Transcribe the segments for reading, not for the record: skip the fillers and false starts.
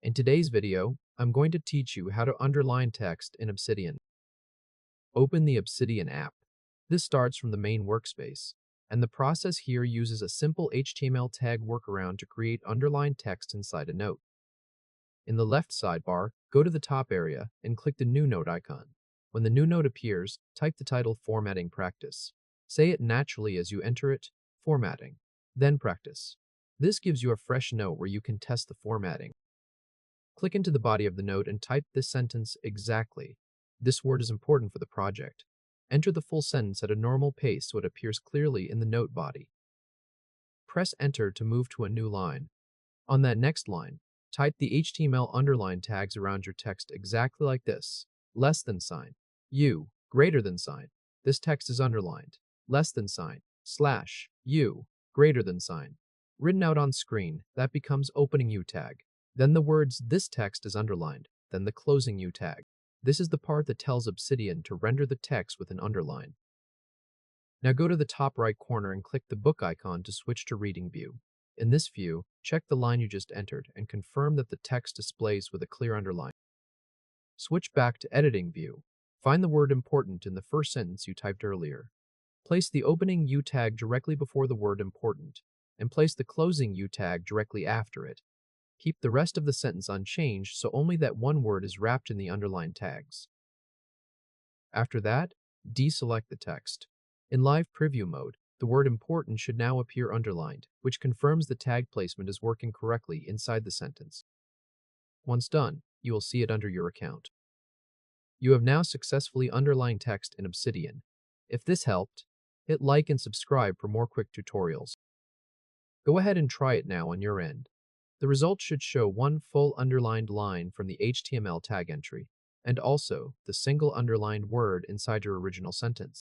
In today's video, I'm going to teach you how to underline text in Obsidian. Open the Obsidian app. This starts from the main workspace, and the process here uses a simple HTML tag workaround to create underlined text inside a note. In the left sidebar, go to the top area and click the new note icon. When the new note appears, type the title Formatting Practice. Say it naturally as you enter it, Formatting, then Practice. This gives you a fresh note where you can test the formatting. Click into the body of the note and type this sentence exactly. This word is important for the project. Enter the full sentence at a normal pace so it appears clearly in the note body. Press Enter to move to a new line. On that next line, type the HTML underline tags around your text exactly like this. Less than sign, U, greater than sign. This text is underlined. Less than sign, slash, U, greater than sign. Written out on screen, that becomes opening U tag. Then the words "this text is underlined," then the closing U tag. This is the part that tells Obsidian to render the text with an underline. Now go to the top right corner and click the book icon to switch to reading view. In this view, check the line you just entered and confirm that the text displays with a clear underline. Switch back to editing view. Find the word important in the first sentence you typed earlier. Place the opening U tag directly before the word important, and place the closing U tag directly after it. Keep the rest of the sentence unchanged so only that one word is wrapped in the underlined tags. After that, deselect the text. In live preview mode, the word important should now appear underlined, which confirms the tag placement is working correctly inside the sentence. Once done, you will see it under your account. You have now successfully underlined text in Obsidian. If this helped, hit like and subscribe for more quick tutorials. Go ahead and try it now on your end. The results should show one full underlined line from the HTML tag entry, and also the single underlined word inside your original sentence.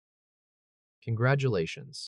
Congratulations!